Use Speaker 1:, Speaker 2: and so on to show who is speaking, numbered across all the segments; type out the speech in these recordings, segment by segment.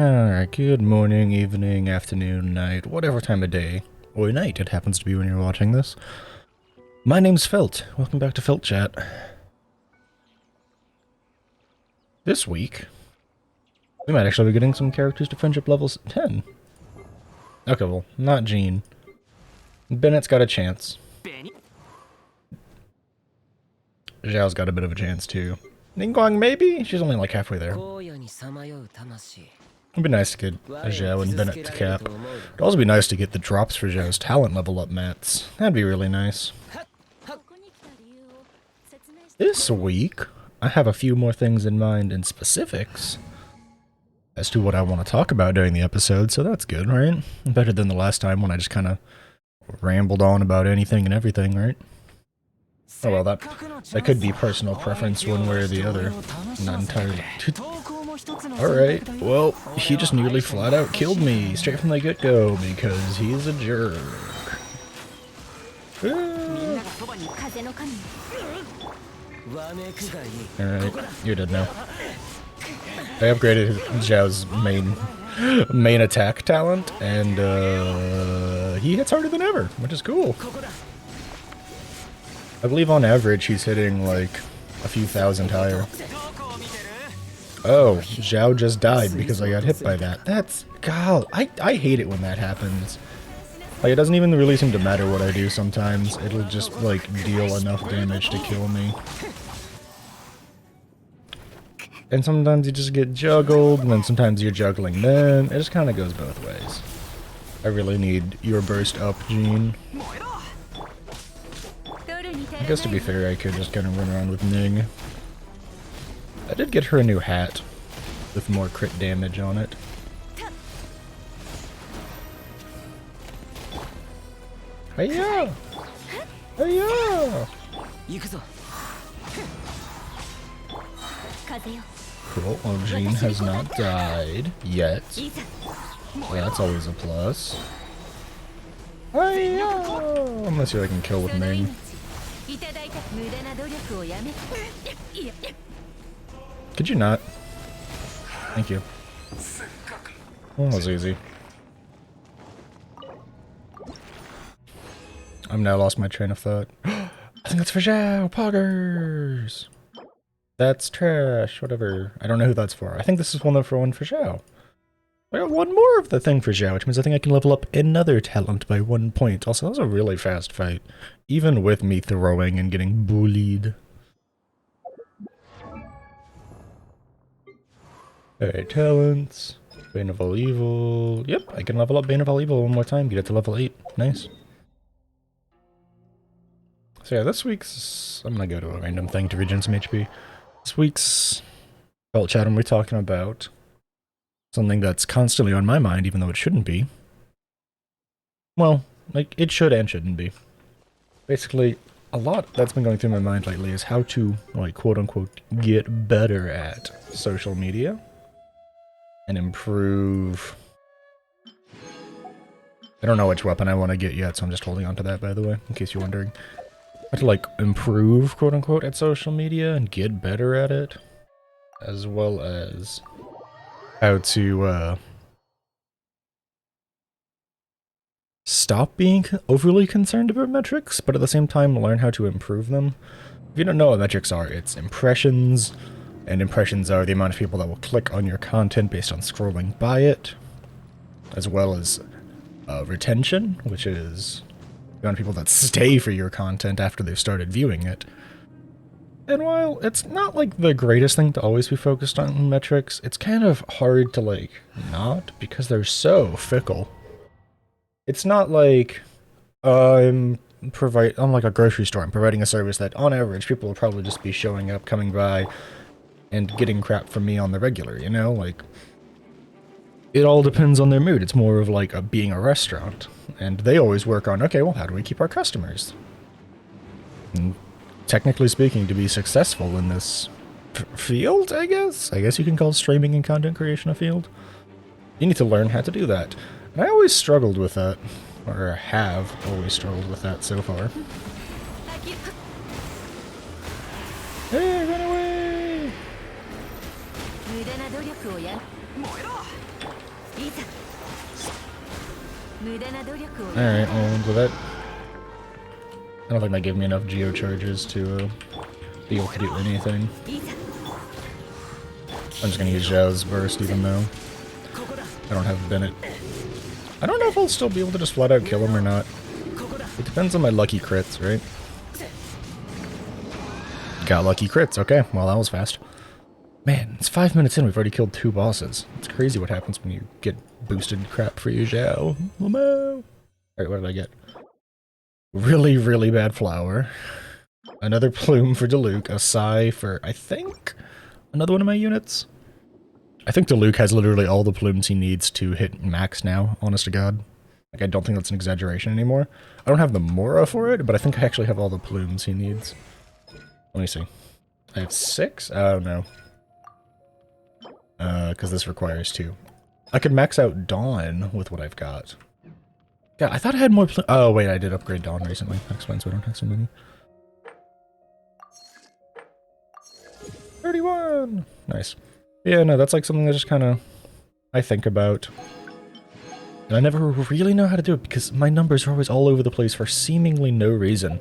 Speaker 1: Alright, good morning, evening, afternoon, night, whatever time of day, or night it happens to be when you're watching this. My name's Felt. Welcome back to Felt Chat. This week, we might actually be getting some characters to friendship levels 10. Okay, well, not Jean. Bennett's got a chance. Zhao's got a bit of a chance too. Ningguang maybe? She's only like halfway there. It'd be nice to get Zhao and Bennett to cap. It'd also be nice to get the drops for Zhao's talent level up mats. That'd be really nice. This week, I have a few more things in mind and specifics as to what I want to talk about during the episode, so that's good, right? Better than the last time when I just kind of rambled on about anything and everything, right? Oh well, that could be personal preference one way or the other. Not entirely. Alright, well, he just nearly flat out killed me straight from the get-go because he's a jerk. Alright, you're dead now. I upgraded Zhao's main attack talent, and he hits harder than ever, which is cool. I believe on average he's hitting like a few thousand higher. Oh, Zhao just died because I got hit by that. That's... God, I hate it when that happens. Like, it doesn't even really seem to matter what I do sometimes. It'll just, like, deal enough damage to kill me. And sometimes you just get juggled, and then sometimes you're juggling them. It just kind of goes both ways. I really need your burst up, Jean. I guess to be fair, I could just kind of run around with Ning. I did get her a new hat with more crit damage on it. Hiya! Hiya! Cool. Well, Jean has not died yet. Well, that's always a plus. Hiya! Unless you I can kill with Ning. Could you not? Thank you. That was easy. I'm now lost my train of thought. I think that's for Zhao! Poggers! That's trash, whatever. I don't know who that's for. I think this is one for Zhao. I got one more of the thing for Zhao, which means I think I can level up another talent by 1 point. Also, that was a really fast fight. Even with me throwing and getting bullied. Alright, talents. Bane of all evil. Yep, I can level up Bane of all evil one more time. Get it to level 8. Nice. So yeah, this week's... I'm gonna go to a random thing to regen some HP. This week's Felt Chat, we're talking about something that's constantly on my mind, even though it shouldn't be. Well, like, it should and shouldn't be. Basically, a lot that's been going through my mind lately is how to, like, quote-unquote, get better at social media. And improve... I don't know which weapon I want to get yet, so I'm just holding on to that, by the way, in case you're wondering. How to, like, improve, quote-unquote, at social media and get better at it. As well as how to, stop being overly concerned about metrics, but at the same time learn how to improve them. If you don't know what metrics are, it's impressions, and impressions are the amount of people that will click on your content based on scrolling by it, as well as retention, which is the amount of people that stay for your content after they've started viewing it. And while it's not like the greatest thing to always be focused on metrics, it's kind of hard to like not, because they're so fickle. It's not like I'm like a grocery store. I'm providing a service that, on average, people will probably just be showing up, coming by, and getting crap from me on the regular, you know? Like, it all depends on their mood. It's more of like being a restaurant. And they always work on, okay, well, how do we keep our customers? And technically speaking, to be successful in this field, I guess you can call streaming and content creation a field. You need to learn how to do that. And I always struggled with that, or have always struggled with that so far. Hey, run away! Alright, well, with that... I don't think that gave me enough geocharges to be able to do anything. I'm just gonna use Zhao's burst even though I don't have Bennett. I don't know if I'll still be able to just flat out kill him or not. It depends on my lucky crits, right? Got lucky crits, okay. Well, that was fast. Man, it's 5 minutes in, we've already killed 2 bosses. It's crazy what happens when you get boosted crap for you, Zhao. Alright, what did I get? Really, really bad flower. Another plume for Diluc, a Sai for, I think, another one of my units. I think Diluc has literally all the plumes he needs to hit max now, honest to god. Like, I don't think that's an exaggeration anymore. I don't have the Mora for it, but I think I actually have all the plumes he needs. Let me see. I have 6? Oh, no. Because this requires 2. I could max out Dawn with what I've got. Yeah, I thought I had more oh, wait, I did upgrade Dawn recently. That explains why I don't have so many. 31! Nice. Yeah, no, that's like something that just kind of I think about. And I never really know how to do it because my numbers are always all over the place for seemingly no reason.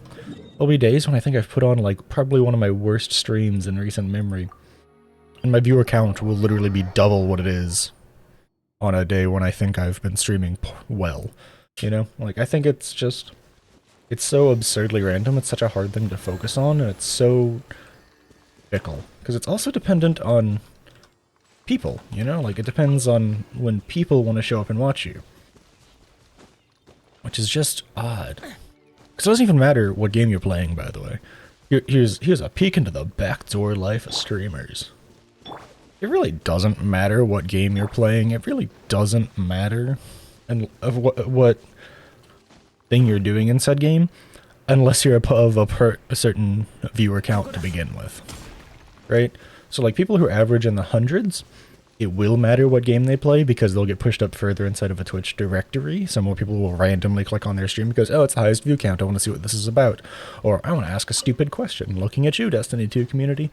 Speaker 1: There'll be days when I think I've put on like probably one of my worst streams in recent memory. And my viewer count will literally be double what it is on a day when I think I've been streaming well. You know? Like, I think it's just... It's so absurdly random, it's such a hard thing to focus on, and it's so fickle. Because it's also dependent on people, you know? Like, it depends on when people want to show up and watch you. Which is just odd. Because it doesn't even matter what game you're playing, by the way. Here's a peek into the backdoor life of streamers. It really doesn't matter what game you're playing. It really doesn't matter and of what thing you're doing in said game, unless you're above a certain viewer count to begin with, right? So like people who average in the hundreds, it will matter what game they play because they'll get pushed up further inside of a Twitch directory. So more people will randomly click on their stream because, oh, it's the highest view count, I want to see what this is about. Or I want to ask a stupid question, looking at you, Destiny 2 community.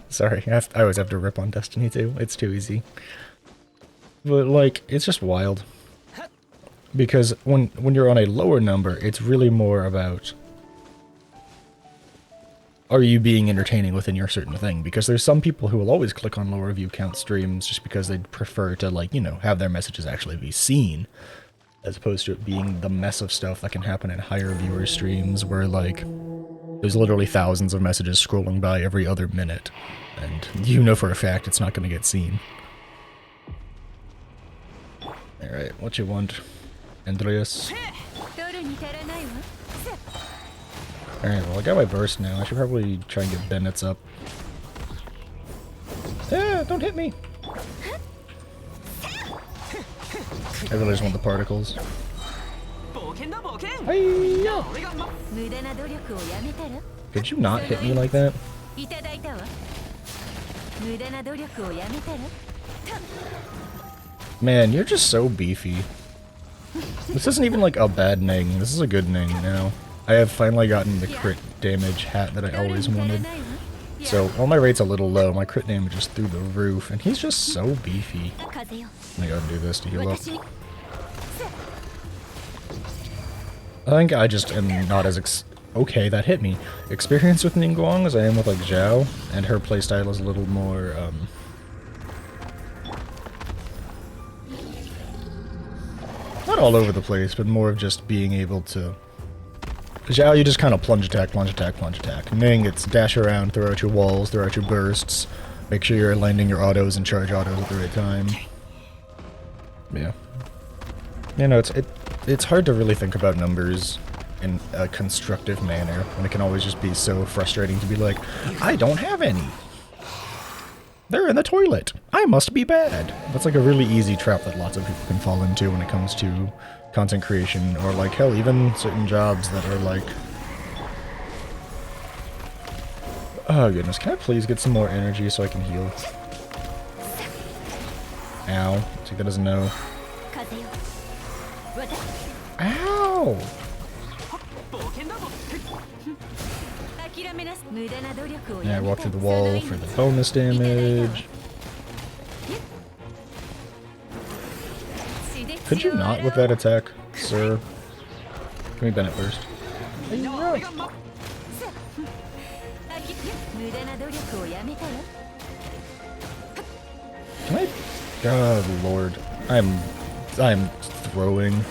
Speaker 1: Sorry, I always have to rip on Destiny 2. It's too easy. But, like, it's just wild. Because when you're on a lower number, it's really more about... Are you being entertaining within your certain thing? Because there's some people who will always click on lower view count streams just because they'd prefer to, like, you know, have their messages actually be seen. As opposed to it being the mess of stuff that can happen in higher viewer streams where, like... There's literally thousands of messages scrolling by every other minute, and you know for a fact it's not going to get seen. Alright, what you want, Andreas? Alright, well I got my burst now. I should probably try and get Bennett's up. Ah, don't hit me! I really just want the particles. Hi-ya! Could you not hit me like that? Man, you're just so beefy. This isn't even like a bad Ning, this is a good Ning now. I have finally gotten the crit damage hat that I always wanted. So, while my rate's a little low, my crit damage is through the roof, and he's just so beefy. Let me go and do this to heal up. I think I just am not as okay, that hit me. Experienced with Ningguang as I am with like Zhao, and her playstyle is a little more not all over the place, but more of just being able to... Zhao, you just kind of plunge attack, plunge attack, plunge attack. Ning, it's dash around, throw out your walls, throw out your bursts, make sure you're landing your autos and charge autos at the right time. Yeah. You know, it's hard to really think about numbers in a constructive manner, when it can always just be so frustrating to be like, I don't have any! They're in the toilet! I must be bad! That's like a really easy trap that lots of people can fall into when it comes to content creation, or like, hell, even certain jobs that are like... Oh goodness, can I please get some more energy so I can heal? Ow. Looks like that doesn't know. Ow! Yeah, I walk through the wall for the bonus damage. Could you not with that attack, sir? Give me Bennett first. Can I? God, Lord. I'm throwing.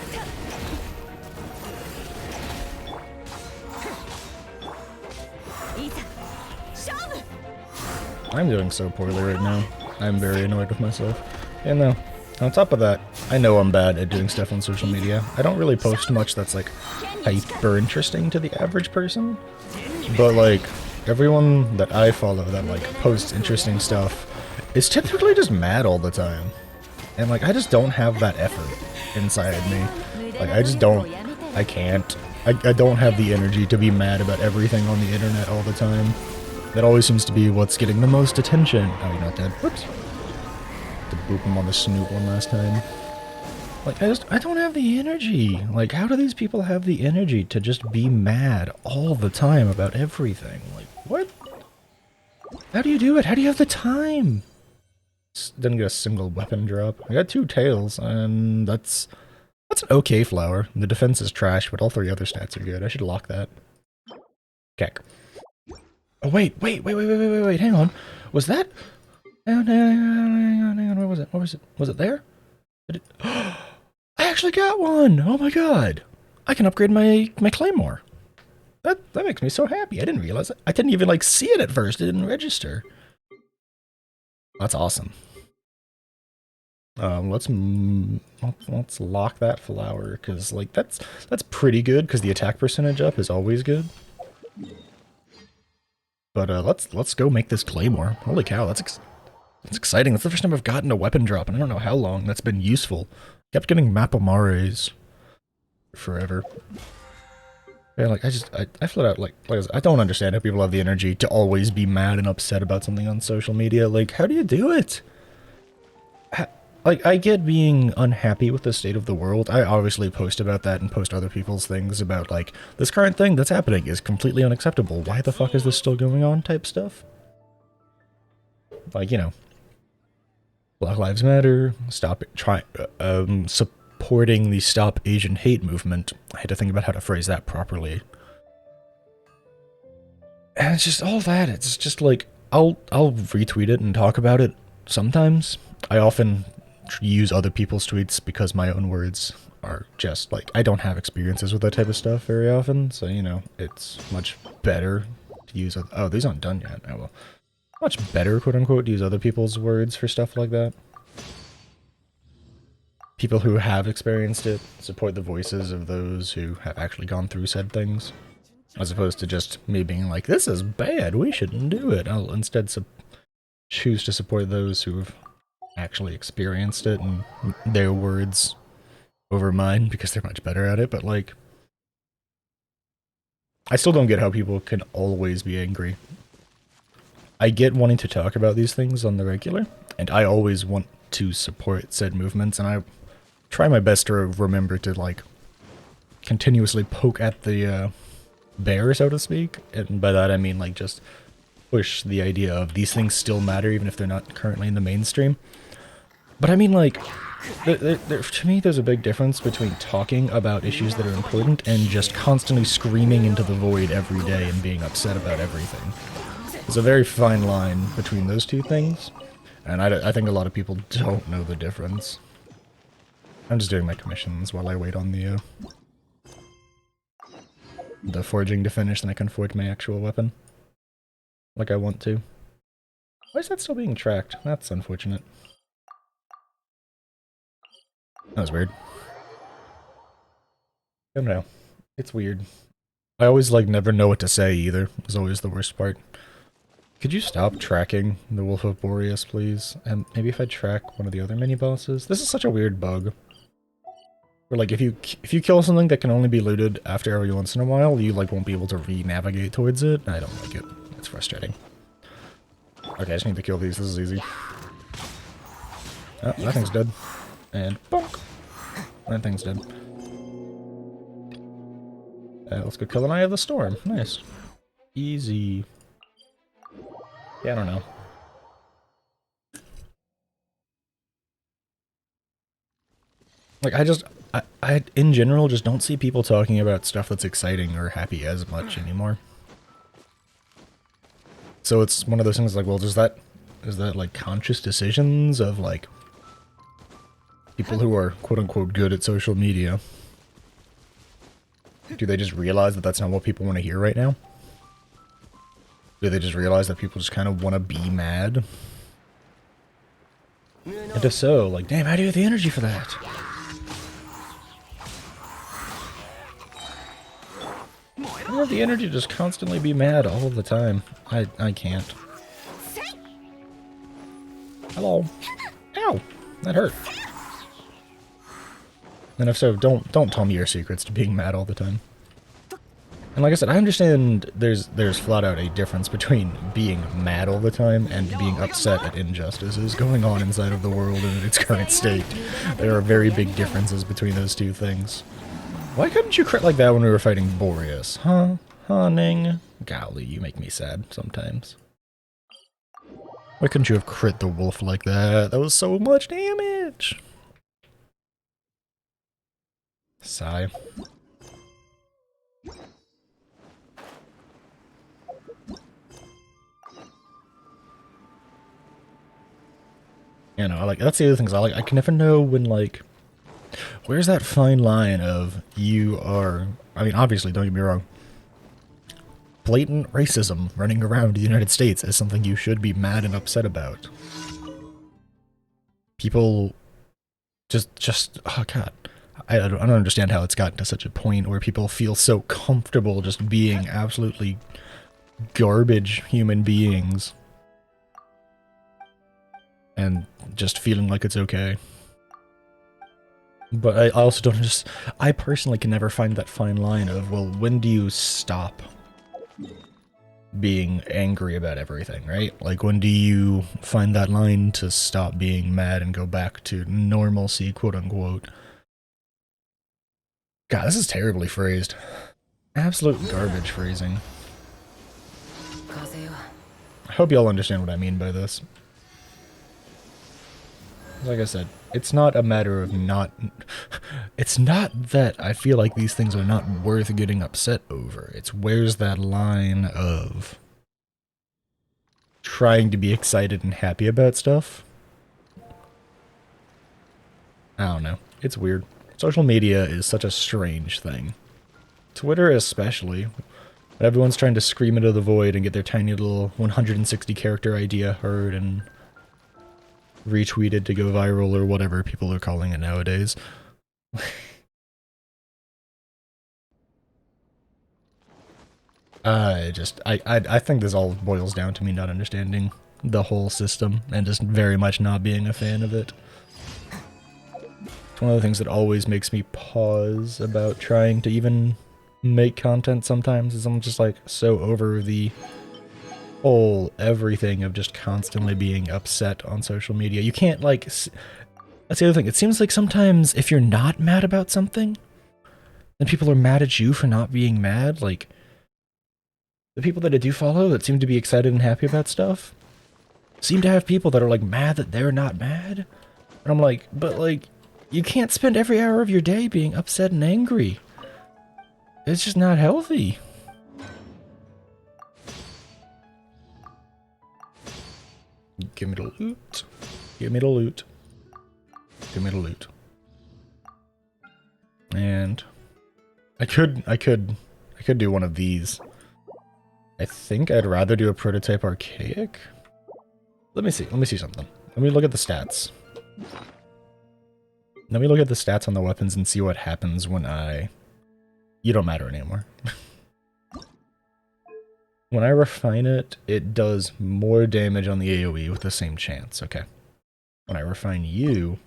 Speaker 1: I'm doing so poorly right now. I'm very annoyed with myself. And no. On top of that, I know I'm bad at doing stuff on social media. I don't really post much that's like hyper interesting to the average person. But like, everyone that I follow that like posts interesting stuff is typically just mad all the time. And like, I just don't have that effort inside me. Like, I just don't, I can't. I don't have the energy to be mad about everything on the internet all the time. That always seems to be what's getting the most attention. Oh, you're not dead. Whoops. To boop him on the snoot one last time. Like, I don't have the energy. Like, how do these people have the energy to just be mad all the time about everything? Like, what? How do you do it? How do you have the time? Didn't get a single weapon drop. I got 2 tails, and that's an okay flower. The defense is trash, but all 3 other stats are good. I should lock that. Keck. Oh, wait, hang on. Was that? Hang on, where was it? What was it? Was it there? Did it... I actually got one! Oh my god! I can upgrade my claymore. That makes me so happy. I didn't realize it. I didn't even, like, see it at first. It didn't register. That's awesome. Let's lock that flower, because, like, that's pretty good, because the attack percentage up is always good. But, let's go make this claymore. Holy cow, that's exciting. That's the first time I've gotten a weapon drop, and I don't know how long that's been useful. Kept getting Mapomares forever. Yeah, like, I flat out, like I don't understand how people have the energy to always be mad and upset about something on social media. Like, how do you do it? Like, I get being unhappy with the state of the world. I obviously post about that and post other people's things about, like, this current thing that's happening is completely unacceptable. Why the fuck is this still going on type stuff? Like, you know, Black Lives Matter, supporting the Stop Asian Hate movement. I had to think about how to phrase that properly. And it's just all that. It's just like, I'll retweet it and talk about it sometimes. I often use other people's tweets because my own words are just like, I don't have experiences with that type of stuff very often, so, you know, it's much better to use oh, these aren't done yet. Oh well. Much better, quote unquote, to use other people's words for stuff like that. People who have experienced it support the voices of those who have actually gone through said things, as opposed to just me being like, this is bad, we shouldn't do it. I'll instead choose to support those who have actually experienced it and their words over mine because they're much better at it. But like, I still don't get how people can always be angry. I get wanting to talk about these things on the regular, and I always want to support said movements, and I try my best to remember to like continuously poke at the bear, so to speak, and by that I mean like just push the idea of these things still matter even if they're not currently in the mainstream. But I mean, like, to me there's a big difference between talking about issues that are important and just constantly screaming into the void every day and being upset about everything. There's a very fine line between those two things, and I think a lot of people don't know the difference. I'm just doing my commissions while I wait on the forging to finish, then I can forge my actual weapon. Like I want to. Why is that still being tracked? That's unfortunate. That was weird. I don't know. It's weird. I always, like, never know what to say, either. It's always the worst part. Could you stop tracking the Wolf of Boreas, please? And maybe if I track one of the other mini-bosses? This is such a weird bug. Where, like, if you kill something that can only be looted after every once in a while, you, like, won't be able to re-navigate towards it. I don't like it. It's frustrating. Okay, I just need to kill these. This is easy. Oh, that thing's dead. And bonk! That thing's dead. Let's go kill an Eye of the Storm. Nice. Easy. Yeah, I don't know. Like, I in general just don't see people talking about stuff that's exciting or happy as much anymore. So it's one of those things like, well, is that like conscious decisions of like people who are quote unquote good at social media? Do they just realize that that's not what people want to hear right now? Do they just realize that people just kind of want to be mad? And if so, like, damn, how do you have the energy for that? I don't have the energy to just constantly be mad all of the time. I can't. Hello. Ow! That hurt. And if so, don't tell me your secrets to being mad all the time. And like I said, I understand there's flat out a difference between being mad all the time and being upset at injustices going on inside of the world and in its current state. There are very big differences between those two things. Why couldn't you crit like that when we were fighting Boreas? Huh? Hunning? Golly, you make me sad sometimes. Why couldn't you have crit the wolf like that? That was so much damage! Sigh. You know, like, that's the other things I can never know when, like, where's that fine line of you are, I mean, obviously, don't get me wrong, blatant racism running around the United States is something you should be mad and upset about. People just, oh god, I don't understand how it's gotten to such a point where people feel so comfortable just being absolutely garbage human beings. And just feeling like it's okay. But I also don't just... I personally can never find that fine line of, well, when do you stop being angry about everything, right? Like, when do you find that line to stop being mad and go back to normalcy, quote-unquote? God, this is terribly phrased. Absolute garbage phrasing. I hope y'all understand what I mean by this. Like I said, it's not a matter of not... It's not that I feel like these things are not worth getting upset over. It's where's that line of trying to be excited and happy about stuff? I don't know. It's weird. Social media is such a strange thing. Twitter especially. Everyone's trying to scream into the void and get their tiny little 160 character idea heard and retweeted to go viral or whatever people are calling it nowadays. I think this all boils down to me not understanding the whole system and just very much not being a fan of it. It's one of the things that always makes me pause about trying to even make content sometimes is I'm just like so over the whole everything of just constantly being upset on social media. You can't, like, that's the other thing. It seems like sometimes if you're not mad about something, then people are mad at you for not being mad. Like, the people that I do follow that seem to be excited and happy about stuff seem to have people that are, like, mad that they're not mad. And I'm like, but, like, you can't spend every hour of your day being upset and angry. It's just not healthy. Give me the loot. Give me the loot. Give me the loot. And I could do one of these. I think I'd rather do a prototype archaic. Let me see something. Let me look at the stats. Let me look at the stats on the weapons and see what happens when you don't matter anymore. When I refine it, it does more damage on the AoE with the same chance. Okay. When I refine you...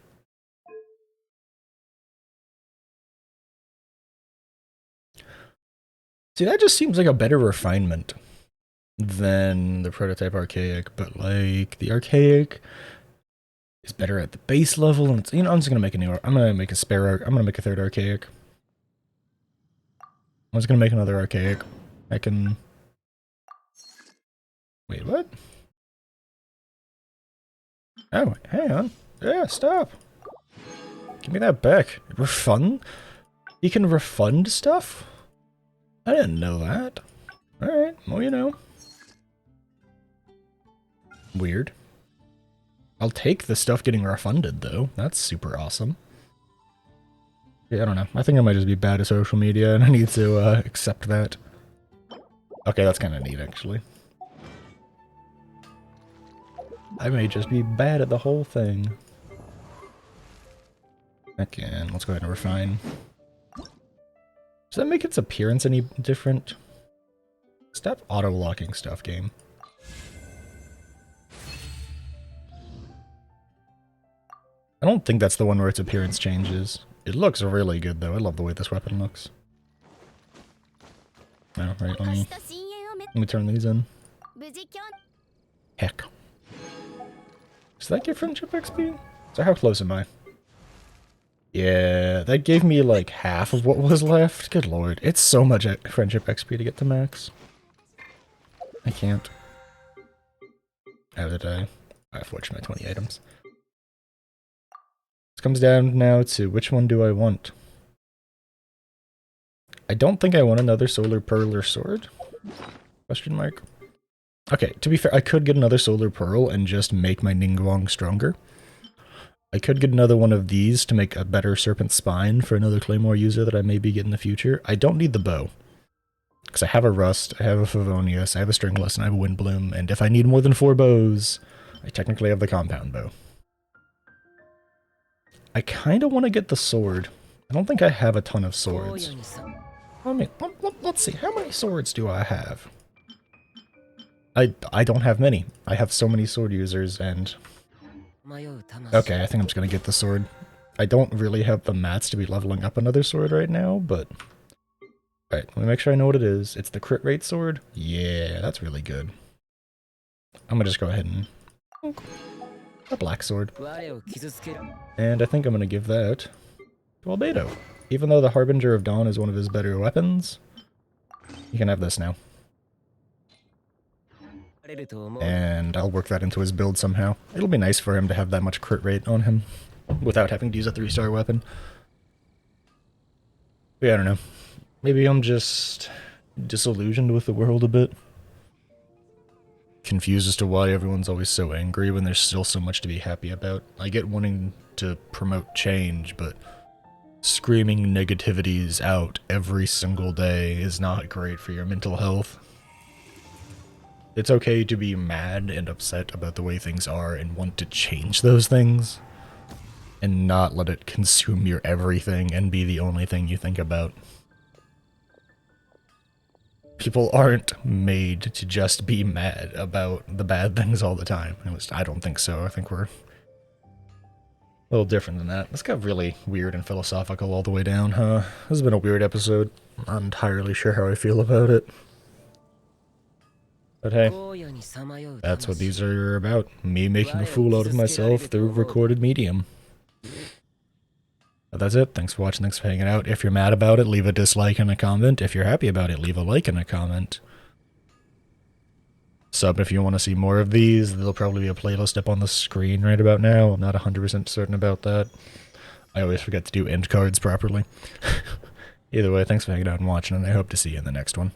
Speaker 1: See, that just seems like a better refinement than the prototype archaic, but like the archaic is better at the base level, and it's, you know, I'm just gonna make a new. I'm gonna make a spare. I'm gonna make a third archaic. I'm just gonna make another archaic. I can. Wait, what? Oh, hang on. Yeah, stop. Give me that back. Refund? You can refund stuff? I didn't know that. Alright, well, you know. Weird. I'll take the stuff getting refunded, though. That's super awesome. Yeah, I don't know. I think I might just be bad at social media, and I need to accept that. Okay, that's kind of neat, actually. I may just be bad at the whole thing. Again, let's go ahead and refine. Does that make its appearance any different? Stop auto-locking stuff, game. I don't think that's the one where its appearance changes. It looks really good, though. I love the way this weapon looks. Oh, right, let me turn these in. Heck. Does that give friendship XP? So how close am I? Yeah, that gave me like half of what was left. Good lord. It's so much friendship XP to get to max. I can't. How did I've watched my 20 items. This comes down now to which one do I want? I don't think I want another solar pearl or sword. Question mark. Okay, to be fair, I could get another solar pearl and just make my Ningguang stronger. I could get another one of these to make a better serpent spine for another claymore user that I maybe get in the future. I don't need the bow. Because I have a rust, I have a favonius, I have a stringless, and I have a windbloom, and if I need more than 4 bows, I technically have the compound bow. I kind of want to get the sword. I don't think I have a ton of swords. I mean, let's see, how many swords do I have? I don't have many. I have so many sword users, and... Okay, I think I'm just gonna get the sword. I don't really have the mats to be leveling up another sword right now, but... Alright, let me make sure I know what it is. It's the crit rate sword? Yeah, that's really good. I'm gonna just go ahead and... A black sword. And I think I'm gonna give that to Albedo. Even though the Harbinger of Dawn is one of his better weapons, you can have this now. And I'll work that into his build somehow. It'll be nice for him to have that much crit rate on him without having to use a 3-star weapon. But yeah, I don't know. Maybe I'm just disillusioned with the world a bit. Confused as to why everyone's always so angry when there's still so much to be happy about. I get wanting to promote change, but screaming negativities out every single day is not great for your mental health. It's okay to be mad and upset about the way things are and want to change those things, and not let it consume your everything and be the only thing you think about. People aren't made to just be mad about the bad things all the time. At least I don't think so. I think we're a little different than that. This got really weird and philosophical all the way down, huh? This has been a weird episode. I'm not entirely sure how I feel about it. But hey, that's what these are about. Me making a fool out of myself through recorded medium. But that's it. Thanks for watching. Thanks for hanging out. If you're mad about it, leave a dislike and a comment. If you're happy about it, leave a like and a comment. Sub if you want to see more of these. There'll probably be a playlist up on the screen right about now. I'm not 100% certain about that. I always forget to do end cards properly. Either way, thanks for hanging out and watching, and I hope to see you in the next one.